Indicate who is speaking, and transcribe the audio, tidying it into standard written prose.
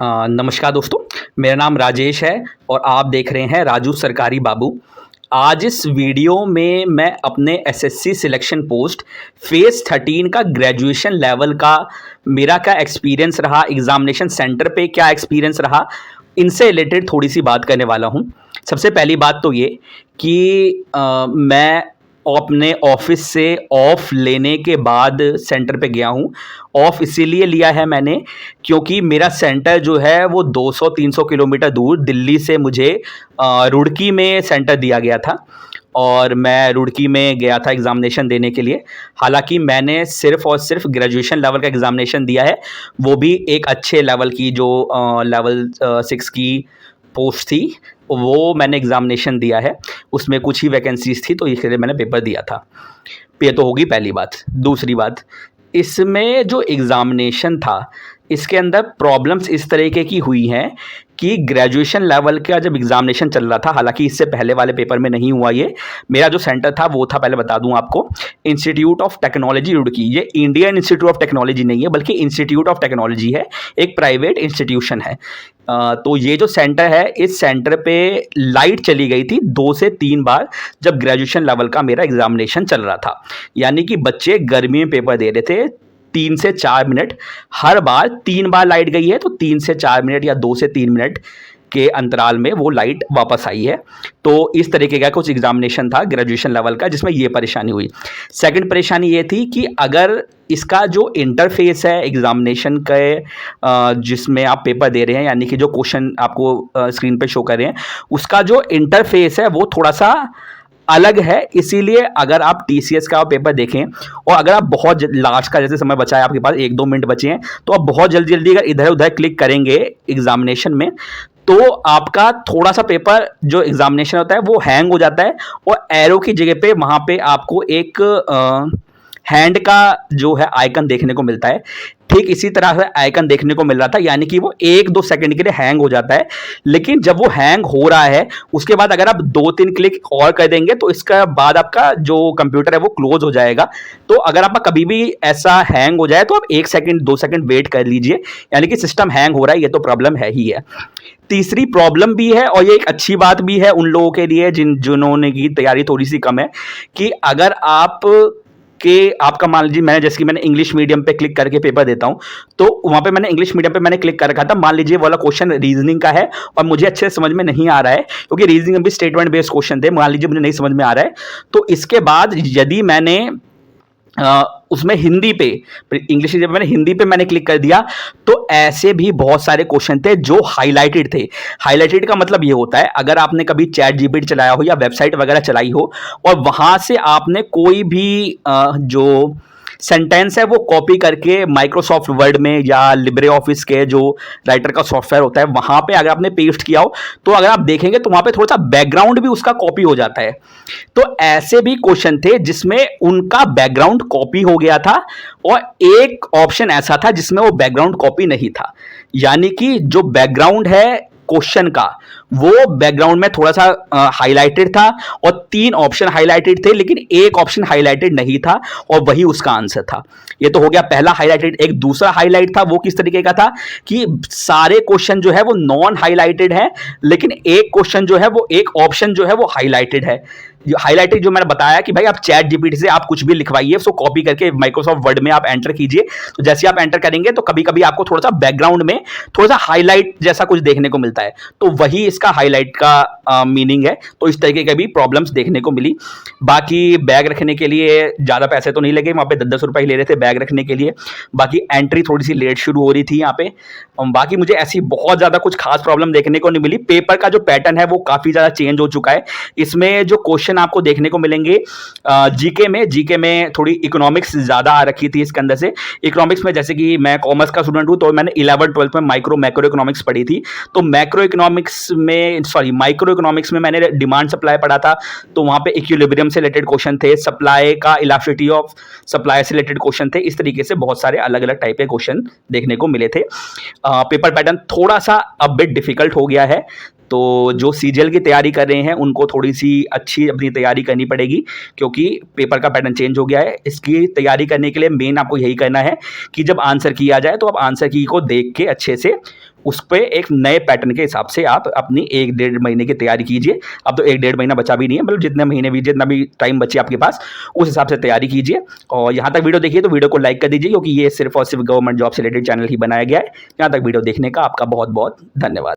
Speaker 1: नमस्कार दोस्तों, मेरा नाम राजेश है और आप देख रहे हैं राजू सरकारी बाबू। आज इस वीडियो में मैं अपने एसएससी सिलेक्शन पोस्ट फेज़ 13 का ग्रेजुएशन लेवल का मेरा क्या एक्सपीरियंस रहा, एग्ज़ामिनेशन सेंटर पे क्या एक्सपीरियंस रहा, इनसे रिलेटेड थोड़ी-सी बात करने वाला हूँ। सबसे पहली बात तो ये कि मैं अपने ऑफ़िस से ऑफ लेने के बाद सेंटर पे गया हूँ। ऑफ इसीलिए लिया है मैंने क्योंकि मेरा सेंटर जो है वो 200-300 किलोमीटर दूर दिल्ली से मुझे रुड़की में सेंटर दिया गया था और मैं रुड़की में गया था एग्ज़ामिनेशन देने के लिए। हालाँकि मैंने सिर्फ़ और सिर्फ़ ग्रेजुएशन लेवल का एग्ज़ामिनेशन दिया है, वो भी एक अच्छे लेवल की जो लेवल 6 की पोस्ट थी, वो मैंने एग्ज़ामिनेशन दिया है। उसमें कुछ ही वैकेंसीज़ थी तो इसलिए मैंने पेपर दिया था। ये तो होगी पहली बात। दूसरी बात, इसमें जो एग्ज़ामिनेशन था, इसके अंदर प्रॉब्लम्स इस तरीके की हुई हैं कि ग्रेजुएशन लेवल का जब एग्ज़ामिनेशन चल रहा था, हालाँकि इससे पहले वाले पेपर में नहीं हुआ ये, मेरा जो सेंटर था वो था, पहले बता दूँ आपको, इंस्टीट्यूट ऑफ टेक्नोलॉजी रुड़की। ये इंडियन इंस्टीट्यूट ऑफ टेक्नोलॉजी नहीं है बल्कि इंस्टीट्यूट ऑफ टेक्नोलॉजी है, एक प्राइवेट इंस्टीट्यूशन है। तो ये जो सेंटर है, इस सेंटर पे लाइट चली गई थी 2 से 3 बार जब ग्रेजुएशन लेवल का मेरा एग्ज़ामिनेशन चल रहा था। यानी कि बच्चे गर्मी में पेपर दे रहे थे, 3 से 4 मिनट, हर बार 3 बार लाइट गई है तो 3 से 4 मिनट या 2 से 3 मिनट के अंतराल में वो लाइट वापस आई है। तो इस तरीके का कुछ एग्ज़ामिनेशन था ग्रेजुएशन लेवल का जिसमें ये परेशानी हुई। सेकंड परेशानी ये थी कि अगर इसका जो इंटरफेस है एग्ज़ामिनेशन के जिसमें आप पेपर दे रहे हैं, यानी कि जो क्वेश्चन आपको स्क्रीन पे शो कर रहे हैं, उसका जो इंटरफेस है वो थोड़ा-सा अलग है। इसीलिए अगर आप टीसीएस का पेपर देखें और अगर आप बहुत लास्ट का जैसे समय बचा है, आपके पास 1-2 मिनट बचे हैं, तो आप बहुत जल्दी-जल्दी अगर इधर-उधर क्लिक करेंगे एग्ज़ामिनेशन में, तो आपका थोड़ा-सा पेपर जो एग्ज़ामिनेशन होता है वो हैंग हो जाता है और एरो की जगह पे वहाँ पे आपको एक हैंड का जो है आइकन देखने को मिलता है। ठीक इसी तरह से आइकन देखने को मिल रहा था, यानी कि वो 1-2 सेकंड के लिए हैंग हो जाता है। लेकिन जब वो हैंग हो रहा है, उसके बाद अगर आप 2-3 क्लिक और कर देंगे तो इसका बाद आपका जो कंप्यूटर है वो क्लोज हो जाएगा। तो अगर आपका कभी भी ऐसा हैंग हो जाए तो आप 1 सेकंड 2 सेकंड वेट कर लीजिए, यानी कि सिस्टम हैंग हो रहा है, ये तो प्रॉब्लम है ही है। तीसरी प्रॉब्लम भी है और ये एक अच्छी बात भी है उन लोगों के लिए जिन्होंने की तैयारी थोड़ी सी कम है, कि अगर आपका मान लीजिए, मैंने इंग्लिश मीडियम पे क्लिक करके पेपर देता हूं, तो वहां पे मैंने इंग्लिश मीडियम पे मैंने क्लिक कर रखा था। मान लीजिए वाला क्वेश्चन रीजनिंग का है और मुझे अच्छे से समझ में नहीं आ रहा है क्योंकि रीजनिंग में भी स्टेटमेंट बेस्ड क्वेश्चन थे, मान लीजिए मुझे नहीं समझ में आ रहा है, तो इसके बाद यदि मैंने उसमें हिंदी पे, इंग्लिश जब मैंने हिंदी पे मैंने क्लिक कर दिया, तो ऐसे भी बहुत सारे क्वेश्चन थे जो हाईलाइटेड थे। हाईलाइटेड का मतलब ये होता है, अगर आपने कभी चैट जीपीटी चलाया हो या वेबसाइट वगैरह चलाई हो और वहां से आपने कोई भी जो सेंटेंस है वो कॉपी करके माइक्रोसॉफ्ट वर्ड में या लिब्रे ऑफिस के जो राइटर का सॉफ्टवेयर होता है वहां पे अगर आपने पेस्ट किया हो, तो अगर आप देखेंगे तो वहां पे थोड़ा सा बैकग्राउंड भी उसका कॉपी हो जाता है। तो ऐसे भी क्वेश्चन थे जिसमें उनका बैकग्राउंड कॉपी हो गया था और एक ऑप्शन ऐसा था जिसमें वो बैकग्राउंड कॉपी नहीं था, यानी कि जो बैकग्राउंड है क्वेश्चन का वो बैकग्राउंड में थोड़ा सा हाईलाइटेड था और 3 ऑप्शन हाईलाइटेड थे लेकिन एक ऑप्शन हाईलाइटेड नहीं था और वही उसका आंसर था। ये तो हो गया पहला हाईलाइटेड। एक दूसरा हाईलाइट था, वो किस तरीके का था कि सारे क्वेश्चन जो है वो नॉन हाईलाइटेड है लेकिन एक क्वेश्चन जो है वो, एक ऑप्शन जो है वो हाईलाइटेड है। हाईलाइटेड जो मैंने बताया कि भाई आप चैट जीपीटी से आप कुछ भी लिखवाइए, उसको कॉपी करके माइक्रोसॉफ्ट वर्ड में आप एंटर कीजिए, तो जैसे आप एंटर करेंगे तो कभी कभी आपको थोड़ा सा बैकग्राउंड में थोड़ा सा हाईलाइट जैसा कुछ देखने को मिलता है, तो वही इसका हाईलाइट का मीनिंग है। तो इस तरीके के भी प्रॉब्लम्स देखने को मिली। बाकी बैग रखने के लिए ज़्यादा पैसे तो नहीं लगे, वहाँ पे 10-10 रुपये ही ले रहे थे बैग रखने के लिए। बाकी एंट्री थोड़ी सी लेट शुरू हो रही थी यहाँ पे। बाकी मुझे ऐसी बहुत ज़्यादा कुछ खास प्रॉब्लम देखने को नहीं मिली। पेपर का जो पैटर्न है वो काफ़ी ज़्यादा चेंज हो चुका है। इसमें जो क्वेश्चन आपको देखने को मिलेंगे जीके में थोड़ी इकोनॉमिक्स ज़्यादा आ रखी थी इसके अंदर से। इकोनॉमिक्स में जैसे कि मैं कॉमर्स का स्टूडेंट हूँ तो मैंने 11th-12th में मैक्रो इकोनॉमिक्स पढ़ी थी, तो माइक्रो इकोनॉमिक्स में मैंने डिमांड सप्लाई पढ़ा था, तो वहाँ पे इक्विलिब्रियम से रिलेटेड क्वेश्चन थे, सप्लाई का इलास्टिसिटी ऑफ सप्लाई से रिलेटेड क्वेश्चन थे। इस तरीके से बहुत सारे अलग अलग टाइप के क्वेश्चन देखने को मिले थे। पेपर पैटर्न थोड़ा सा अब बिट डिफिकल्ट हो गया है, तो जो सीजीएल की तैयारी कर रहे हैं उनको थोड़ी सी अच्छी अपनी तैयारी करनी पड़ेगी, क्योंकि पेपर का पैटर्न चेंज हो गया है। इसकी तैयारी करने के लिए मेन आपको यही करना है कि जब आंसर की आ जाए तो आप आंसर की को देख के अच्छे से उस पर एक नए पैटर्न के हिसाब से आप अपनी 1-1.5 महीने की तैयारी कीजिए। अब तो 1-1.5 महीना बचा भी नहीं है, मतलब जितने महीने भी जितना भी टाइम बचे आपके पास उस हिसाब से तैयारी कीजिए। और यहाँ तक वीडियो देखिए तो वीडियो को लाइक कर दीजिए, क्योंकि ये सिर्फ और सिर्फ गवर्नमेंट जॉब से रिलेटेड चैनल ही बनाया गया है। यहाँ तक वीडियो देखने का आपका बहुत बहुत धन्यवाद।